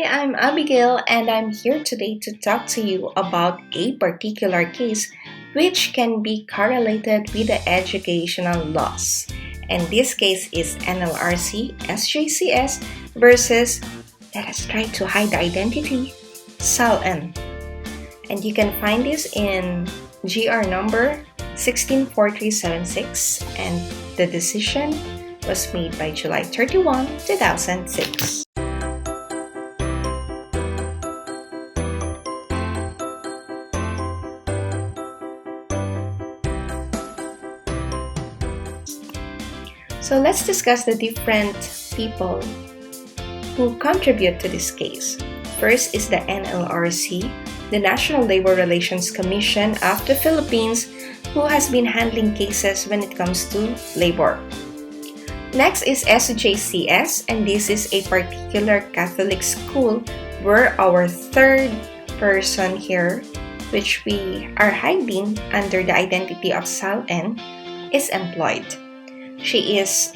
Hi, I'm Abigail, and I'm here today to talk to you about a particular case which can be correlated with the educational loss. And this case is NLRC SJCS versus, let us try to hide the identity, SALN. And you can find this in GR number 164376, and the decision was made by July 31, 2006. So let's discuss the different people who contribute to this case. First is the NLRC, the National Labor Relations Commission of the Philippines, who has been handling cases when it comes to labor. Next is SJCS, and this is a particular Catholic school where our third person here, which we are hiding under the identity of SALN, is employed. She is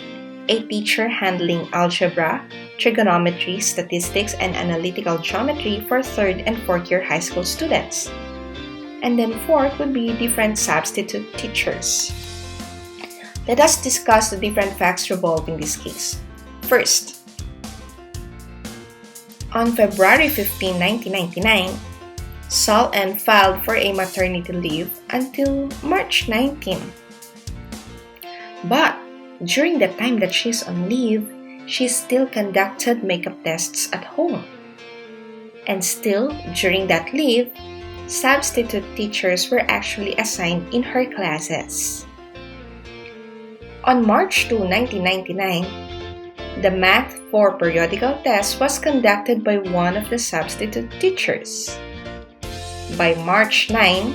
a teacher handling algebra, trigonometry, statistics, and analytical geometry for 3rd and 4th year high school students. And then 4th would be different substitute teachers. Let us discuss the different facts involved in this case. First, on February 15, 1999, SALN filed for a maternity leave until March 19. But during the time that she's on leave, she still conducted makeup tests at home. And still, during that leave, substitute teachers were actually assigned in her classes. On March 2, 1999, the Math 4 periodical test was conducted by one of the substitute teachers. By March 9,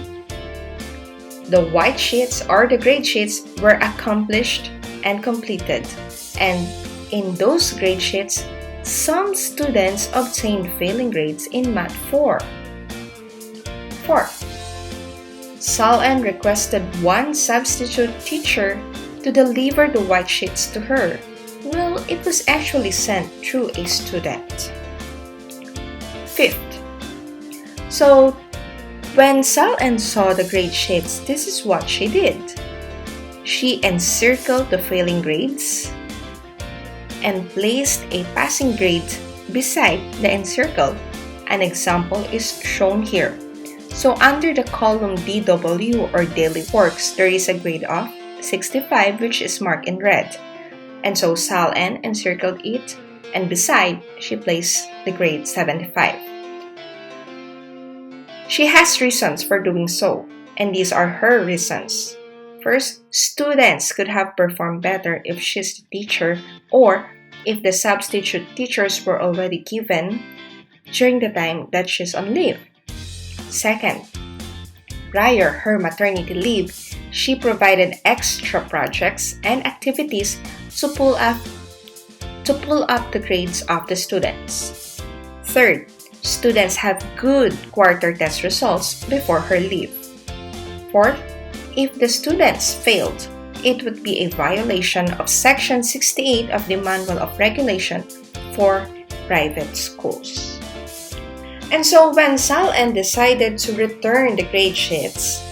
the white sheets or the grade sheets were accomplished and completed, and in those grade sheets, some students obtained failing grades in Math 4. Fourth, SALN requested one substitute teacher to deliver the white sheets to her. Well, it was actually sent through a student. Fifth, so when SALN saw the grade sheets, this is what she did. She encircled the failing grades and placed a passing grade beside the encircled. An example is shown here. So under the column DW or daily works, there is a grade of 65 which is marked in red. And so SALN encircled it, and beside she placed the grade 75. She has reasons for doing so, and these are her reasons. First, students could have performed better if she's the teacher or if the substitute teachers were already given during the time that she's on leave. Second, prior her maternity leave, she provided extra projects and activities to pull up the grades of the students. Third, students have good quarter test results before her leave. Fourth, if the students failed, it would be a violation of Section 68 of the Manual of Regulation for private schools. And so when SALN decided to return the grade sheets,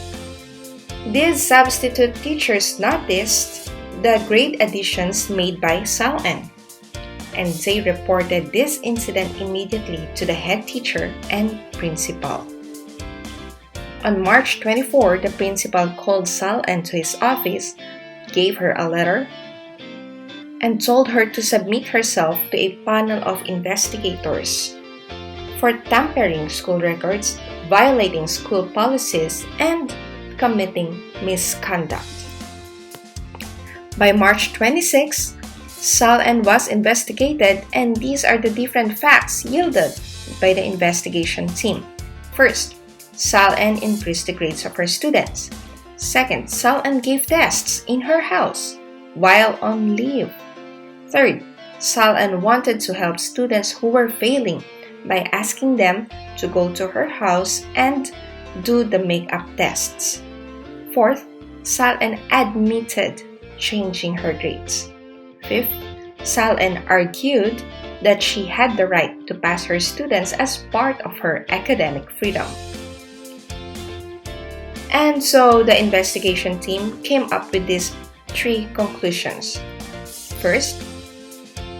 these substitute teachers noticed the grade additions made by SALN, and they reported this incident immediately to the head teacher and principal. On March 24, the principal called SALN to his office, gave her a letter, and told her to submit herself to a panel of investigators for tampering school records, violating school policies, and committing misconduct. By March 26, SALN was investigated, and these are the different facts yielded by the investigation team. First, SALN increased the grades of her students. Second, SALN gave tests in her house while on leave. Third, SALN wanted to help students who were failing by asking them to go to her house and do the makeup tests. Fourth, SALN admitted changing her grades. Fifth, SALN argued that she had the right to pass her students as part of her academic freedom. And so the investigation team came up with these three conclusions. First,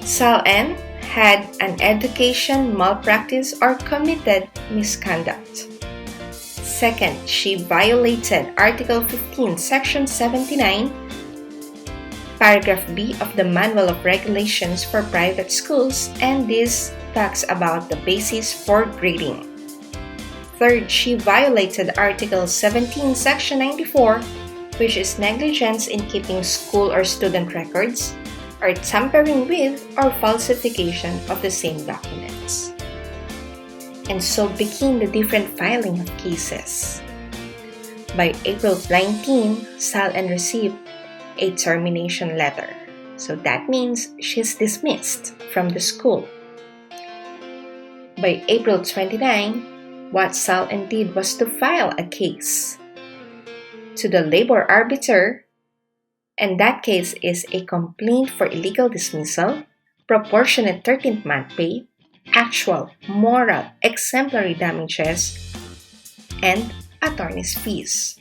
Sal N had an education malpractice or committed misconduct. Second, she violated Article 15, Section 79, Paragraph B of the Manual of Regulations for Private Schools, and this talks about the basis for grading. Third, she violated Article 17, Section 94, which is negligence in keeping school or student records, or tampering with or falsification of the same documents. And so begin the different filing of cases. By April 19, Sal N received a termination letter. So that means she's dismissed from the school. By April 29, what Sal N did was to file a case to the labor arbiter, and that case is a complaint for illegal dismissal, proportionate 13th month pay, actual, moral, exemplary damages, and attorney's fees.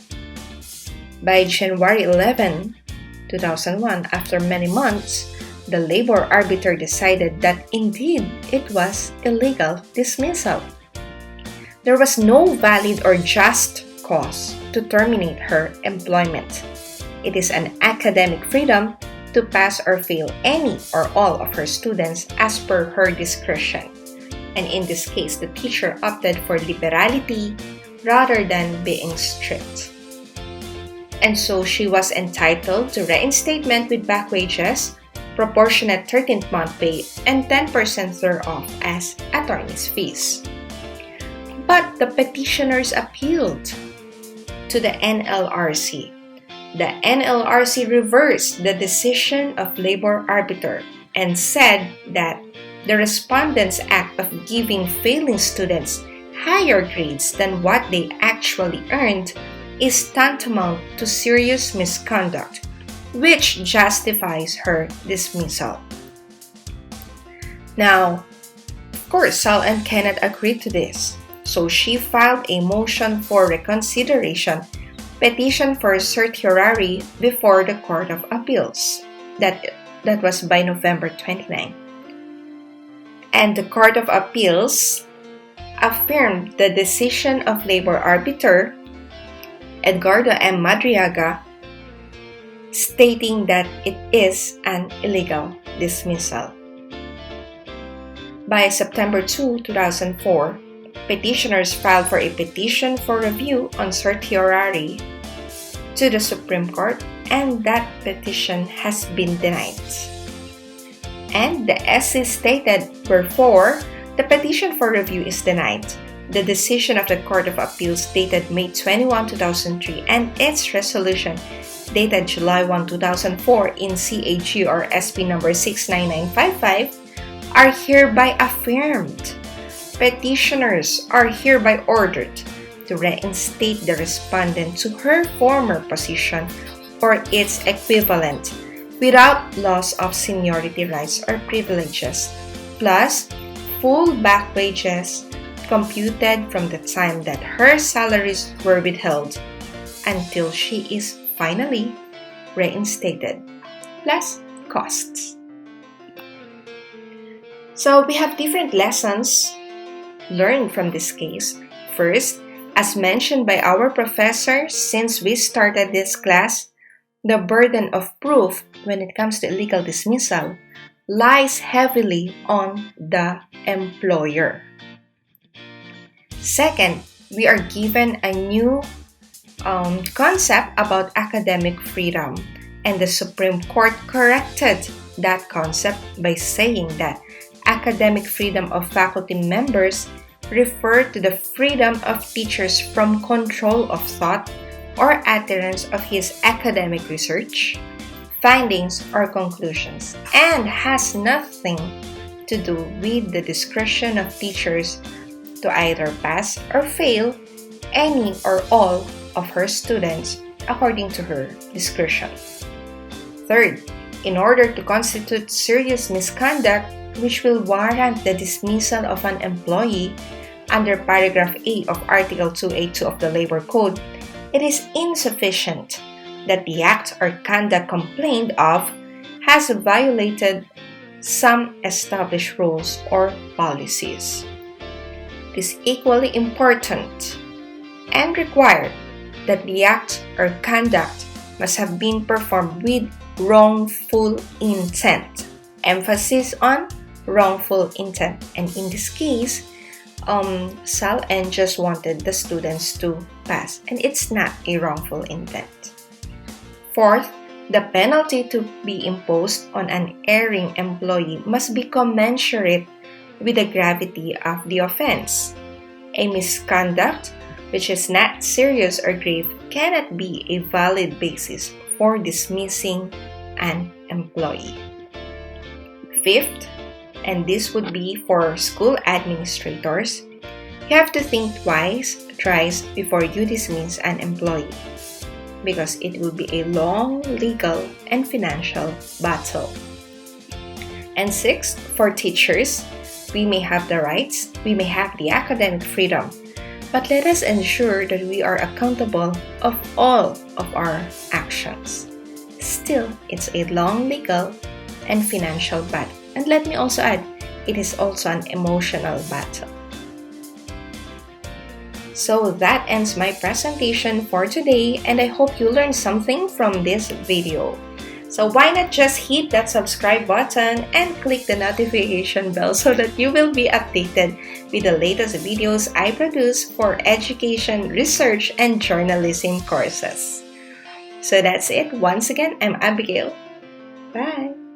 By January 11, 2001, after many months, the labor arbiter decided that indeed it was illegal dismissal. There was no valid or just cause to terminate her employment. It is an academic freedom to pass or fail any or all of her students as per her discretion. And in this case, the teacher opted for liberality rather than being strict. And so she was entitled to reinstatement with back wages, proportionate 13th month pay, and 10% thereof as attorney's fees. But the petitioners appealed to the NLRC. The NLRC reversed the decision of labor arbiter and said that the respondents' act of giving failing students higher grades than what they actually earned is tantamount to serious misconduct, which justifies her dismissal. Now, of course, Sal N cannot agree to this, so she filed a motion for reconsideration, petition for certiorari before the Court of Appeals. That was by November 29. And the Court of Appeals affirmed the decision of labor arbiter Edgardo M. Madriaga, stating that it is an illegal dismissal. By September 2, 2004, petitioners filed for a petition for review on certiorari to the Supreme Court, and that petition has been denied. And the SC stated, wherefore, the petition for review is denied. The decision of the Court of Appeals dated May 21, 2003 and its resolution dated July 1, 2004 in CAG or SP number 69955 are hereby affirmed. Petitioners are hereby ordered to reinstate the respondent to her former position or its equivalent without loss of seniority rights or privileges, plus full back wages computed from the time that her salaries were withheld until she is finally reinstated, plus costs. So we have different lessons learned from this case. First, as mentioned by our professor since we started this class, the burden of proof when it comes to illegal dismissal lies heavily on the employer. Second, we are given a new concept about academic freedom, and the Supreme Court corrected that concept by saying that academic freedom of faculty members refer to the freedom of teachers from control of thought or adherence of his academic research, findings, or conclusions, and has nothing to do with the discretion of teachers to either pass or fail any or all of her students according to her discretion. Third, in order to constitute serious misconduct, which will warrant the dismissal of an employee under paragraph A of Article 282 of the Labor Code, it is insufficient that the act or conduct complained of has violated some established rules or policies. It is equally important and required that the act or conduct must have been performed with wrongful intent. Emphasis on wrongful intent. And in this case, Sal N just wanted the students to pass, and it's not a wrongful intent. Fourth, the penalty to be imposed on an erring employee must be commensurate with the gravity of the offense. A misconduct which is not serious or grave cannot be a valid basis for dismissing an employee. Fifth, and this would be for school administrators, you have to think thrice before you dismiss an employee, because it will be a long legal and financial battle. And sixth, for teachers, we may have the rights, we may have the academic freedom, but let us ensure that we are accountable of all of our actions. Still, it's a long legal and financial battle. And let me also add, it is also an emotional battle. So that ends my presentation for today, and I hope you learned something from this video. So why not just hit that subscribe button and click the notification bell so that you will be updated with the latest videos I produce for education, research, and journalism courses. So that's it. Once again, I'm Abigail. Bye!